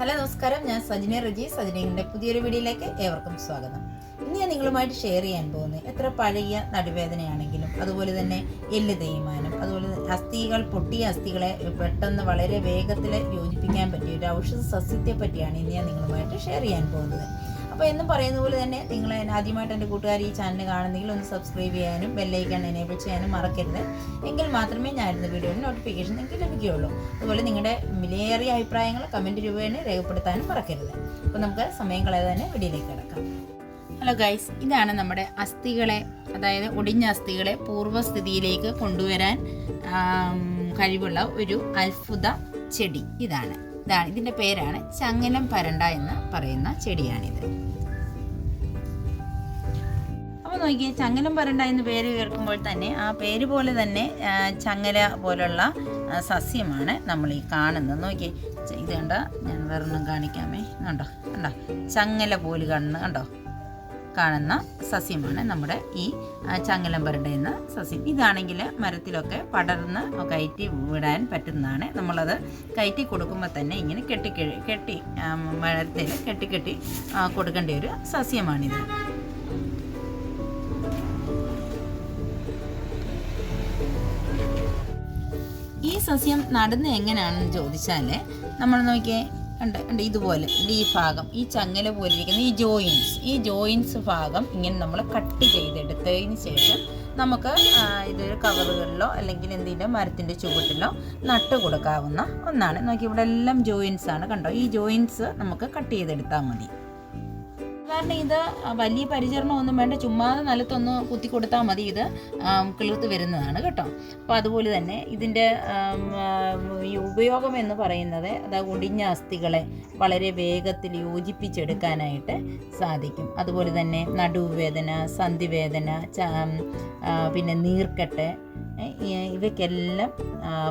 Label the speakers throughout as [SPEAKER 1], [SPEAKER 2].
[SPEAKER 1] Hello നമസ്കാരം, ഞാൻ സജിനി റജി. സജിനിയുടെ പുതിയൊരു വീഡിയോയിലേക്ക് ഏവർക്കും സ്വാഗതം. ഇന്ന് ഞാൻ നിങ്ങളുമായിട്ട് ഷെയർ ചെയ്യാൻ പോകുന്നത് എത്ര പഴയ നടുവേദനയാണെങ്കിലും അതുപോലെ തന്നെ എല്ല് തേയ്മാനം, അതുപോലെ അസ്ഥികൾ പൊട്ടിയ അസ്ഥികളെ പെട്ടെന്ന് വളരെ വേഗത്തിൽ യോജിപ്പിക്കാൻ പറ്റിയ ഒരു ഔഷധ സസ്യത്തെ പറ്റിയാണ് ഇന്ന് ഞാൻ നിങ്ങളുമായിട്ട് ഷെയർ ചെയ്യാൻ പോകുന്നത്. അപ്പോൾ എന്നും പറയുന്ന പോലെ തന്നെ നിങ്ങൾ ആദ്യമായിട്ട് എൻ്റെ കൂട്ടുകാർ ഈ ചാനൽ കാണുന്നെങ്കിൽ ഒന്ന് സബ്സ്ക്രൈബ് ചെയ്യാനും ബെല്ലൈക്കൺ എനേബിൾ ചെയ്യാനും മറക്കരുത്. എങ്കിൽ മാത്രമേ ഞാനിരുന്ന വീഡിയോയുടെ നോട്ടിഫിക്കേഷൻ നിങ്ങൾക്ക് ലഭിക്കുകയുള്ളൂ. അതുപോലെ നിങ്ങളുടെ വിലയേറിയ അഭിപ്രായങ്ങൾ കമൻറ്റ് രൂപേണ രേഖപ്പെടുത്താനും മറക്കരുത്. അപ്പോൾ നമുക്ക് സമയം കളയാതെ തന്നെ വീഡിയോയിലേക്ക് കിടക്കാം. ഹലോ ഗൈസ്, ഇതാണ് നമ്മുടെ അസ്ഥികളെ, അതായത് ഒടിഞ്ഞ അസ്ഥികളെ പൂർവ്വസ്ഥിതിയിലേക്ക് കൊണ്ടുവരാൻ കഴിവുള്ള ഒരു അത്ഭുത ചെടി. ഇതാണ് ഇതിൻ്റെ പേരാണ് ചങ്ങലം പരണ്ട എന്ന് പറയുന്ന ചെടിയാണിത്. അപ്പോൾ നോക്കിയേ, ചങ്ങലം പരണ്ട എന്ന് പേര് കേൾക്കുമ്പോൾ തന്നെ ആ പേര് പോലെ തന്നെ ചങ്ങല പോലുള്ള സസ്യമാണ് നമ്മൾ ഈ കാണുന്നത്. നോക്കിയേ, ഇത് കണ്ടോ, ഞാൻ വേറൊന്നും കാണിക്കാമേ. കണ്ടോ ചങ്ങല പോലെ കണ്ടോ കാണുന്ന സസ്യമാണ് നമ്മുടെ ഈ ചങ്ങലം പരണ്ട എന്ന സസ്യം. ഇതാണെങ്കിൽ മരത്തിലൊക്കെ പടർന്ന് കയറ്റി വിടാൻ പറ്റുന്നതാണ്. നമ്മളത് കയറ്റി കൊടുക്കുമ്പോൾ തന്നെ ഇങ്ങനെ കെട്ടി മരത്തിൽ കെട്ടി കൊടുക്കേണ്ട ഒരു സസ്യമാണിത്. ഈ സസ്യം നടുന്നത് എങ്ങനെയാണെന്ന് ചോദിച്ചാൽ, നമ്മൾ നോക്കിയേ, ഉണ്ട് ഇതുപോലെ ഈ ഭാഗം, ഈ ചങ്ങല പോലെ ഇരിക്കുന്ന ഈ ജോയിൻസ് ഭാഗം ഇങ്ങനെ നമ്മൾ കട്ട് ചെയ്തെടുത്തതിന് ശേഷം നമുക്ക് ഇതൊരു കവറുകളിലോ അല്ലെങ്കിൽ എന്തെങ്കിലും മരത്തിൻ്റെ ചുവട്ടിലോ നട്ട് കൊടുക്കാവുന്ന ഒന്നാണ്. നോക്കി, ഇവിടെ എല്ലാം ജോയിൻസ് ആണ്. കണ്ടോ, ഈ ജോയിൻസ് നമുക്ക് കട്ട് ചെയ്തെടുത്താൽ മതി. കാരണം ഇത് വലിയ പരിചരണമൊന്നും വേണ്ട, ചുമ്മാതെ നിലത്തൊന്ന് കുത്തി കൊടുത്താൽ മതി, ഇത് കിളിർത്ത് വരുന്നതാണ് കേട്ടോ. അപ്പോൾ അതുപോലെ തന്നെ ഇതിൻ്റെ ഈ ഉപയോഗം എന്ന് പറയുന്നത്, അതായത് ഒടിഞ്ഞ അസ്ഥികളെ വളരെ വേഗത്തിൽ യോജിപ്പിച്ചെടുക്കാനായിട്ട് സാധിക്കും. അതുപോലെ തന്നെ നടുവേദന, സന്ധിവേദന, പിന്നെ നീർക്കെട്ട്, ഇവയ്ക്കെല്ലാം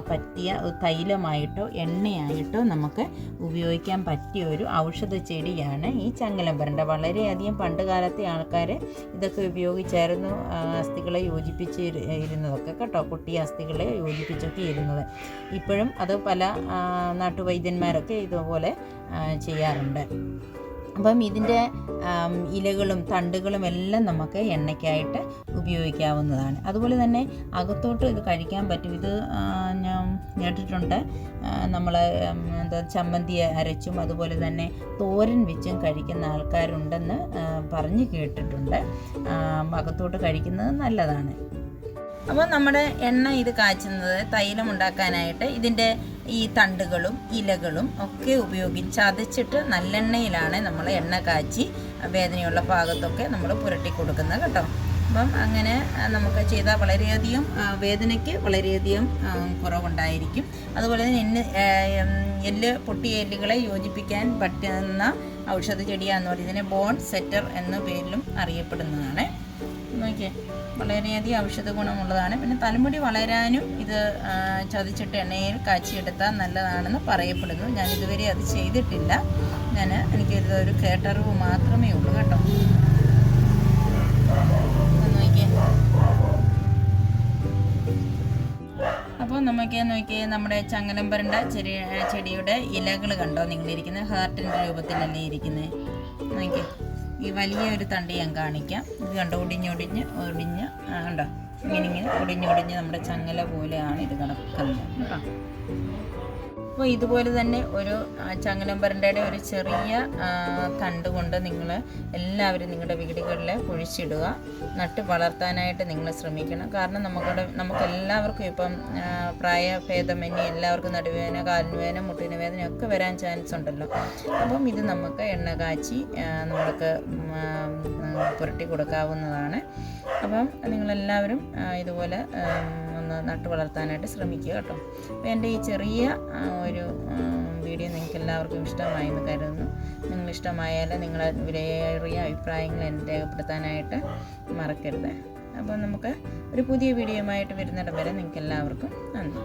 [SPEAKER 1] പറ്റിയ തൈലമായിട്ടോ എണ്ണയായിട്ടോ നമുക്ക് ഉപയോഗിക്കാൻ പറ്റിയ ഒരു ഔഷധ ചെടിയാണ് ഈ ചങ്ങലം പരണ്ട. വളരെയധികം പണ്ട് കാലത്തെ ആൾക്കാർ ഇതൊക്കെ ഉപയോഗിച്ചായിരുന്നു അസ്ഥികളെ യോജിപ്പിച്ച് ഇരുന്നതൊക്കെ കേട്ടോ, പൊട്ടിയ അസ്ഥികളെ യോജിപ്പിച്ചൊക്കെ ഇരുന്നത്. ഇപ്പോഴും അത് പല നാട്ടുവൈദ്യന്മാരൊക്കെ ഇതുപോലെ ചെയ്യാറുണ്ട്. അപ്പം ഇതിൻ്റെ ഇലകളും തണ്ടുകളും എല്ലാം നമുക്ക് എണ്ണയ്ക്കായിട്ട് ഉപയോഗിക്കാവുന്നതാണ്. അതുപോലെ തന്നെ അകത്തോട്ട് ഇത് കഴിക്കാൻ പറ്റും. ഇത് ഞാൻ കേട്ടിട്ടുണ്ട്, നമ്മൾ ചമ്മന്തി അരച്ചും അതുപോലെ തന്നെ തോരൻ വെച്ചും കഴിക്കുന്ന ആൾക്കാരുണ്ടെന്ന് പറഞ്ഞ് കേട്ടിട്ടുണ്ട്. അകത്തോട്ട് കഴിക്കുന്നത് നല്ലതാണ്. അപ്പോൾ നമ്മുടെ എണ്ണ ഇത് കാച്ചുന്നത് തൈലം ഉണ്ടാക്കാനായിട്ട് ഇതിൻ്റെ ഈ തണ്ടുകളും ഇലകളും ഒക്കെ ഉപയോഗിച്ച് ചതച്ചിട്ട് നല്ലെണ്ണയിലാണ് നമ്മൾ എണ്ണ കാച്ചി വേദനയുള്ള ഭാഗത്തൊക്കെ നമ്മൾ പുരട്ടി കൊടുക്കുന്നത് കേട്ടോ. അപ്പം അങ്ങനെ നമുക്ക് ചെയ്താൽ വളരെയധികം വേദനയ്ക്ക് വളരെയധികം കുറവുണ്ടായിരിക്കും. അതുപോലെ തന്നെ എല്ല് പൊട്ടിയ എല്ലുകളെ യോജിപ്പിക്കാൻ പറ്റുന്ന ഔഷധ ചെടിയാണെന്ന് പറയുന്നത്. ഇതിനെ ബോൺ സെറ്റർ എന്ന പേരിലും അറിയപ്പെടുന്നതാണ്. നോക്കിയേ, വളരെയധികം ഔഷധ ഗുണമുള്ളതാണ്. പിന്നെ തലമുടി വളരാനും ഇത് ചതച്ചിട്ട് എണ്ണയിൽ കാച്ചിയെടുത്താൽ നല്ലതാണെന്ന് പറയപ്പെടുന്നു. ഞാൻ ഇതുവരെ അത് ചെയ്തിട്ടില്ല. എനിക്കൊരു കേട്ടറിവ് മാത്രമേ ഉള്ളൂ കേട്ടോ. നോക്കിയേ, അപ്പോൾ നോക്കിയേ, നമ്മുടെ ചങ്ങലം പരണ്ട ചെടിയുടെ ഇലകൾ കണ്ടോ നിങ്ങളിരിക്കുന്നത്, ഹാർട്ടിൻ്റെ രൂപത്തിലല്ലേ ഇരിക്കുന്നത്. നോക്കിയേ, ഈ വലിയൊരു തണ്ട് ഞാൻ കാണിക്കാം. ഇത് കണ്ടോ, ഒടിഞ്ഞ് കണ്ടോ, ഇങ്ങനെ ഒടിഞ്ഞ് നമ്മുടെ ചങ്ങല പോലെയാണ് ഇത് കിടക്കുന്നത് കേട്ടോ. അപ്പോൾ ഇതുപോലെ തന്നെ ഒരു ചങ്ങലം പരണ്ടയുടെ ഒരു ചെറിയ തണ്ട് കൊണ്ട് നിങ്ങൾ എല്ലാവരും നിങ്ങളുടെ വീടുകളിൽ കുഴിച്ചിടുക, നട്ട് വളർത്താനായിട്ട് നിങ്ങൾ ശ്രമിക്കണം. കാരണം നമുക്കെല്ലാവർക്കും ഇപ്പം പ്രായഭേദമന്യേ എല്ലാവർക്കും നടുവേദന, കാലിന് വേദന, മുട്ടിന് വേദന ഒക്കെ വരാൻ ചാൻസ് ഉണ്ടല്ലോ. അപ്പം ഇത് നമുക്ക് എണ്ണ കാച്ചി നമ്മൾക്ക് പുരട്ടി കൊടുക്കാവുന്നതാണ്. അപ്പം നിങ്ങളെല്ലാവരും ഇതുപോലെ ഒന്ന് നട്ട് വളർത്താനായിട്ട് ശ്രമിക്കുക കേട്ടോ. അപ്പോൾ എൻ്റെ ഈ ചെറിയ ഒരു വീഡിയോ നിങ്ങൾക്ക് എല്ലാവർക്കും ഇഷ്ടമായി എന്ന് കരുതുന്നു. നിങ്ങളിഷ്ടമായാൽ നിങ്ങളെ വിലയേറിയ അഭിപ്രായങ്ങൾ എന്നെ രേഖപ്പെടുത്താനായിട്ട് മറക്കരുത്. അപ്പോൾ നമുക്ക് ഒരു പുതിയ വീഡിയോയുമായിട്ട് വരുന്നിടം വരെ നിങ്ങൾക്ക് എല്ലാവർക്കും നന്ദി.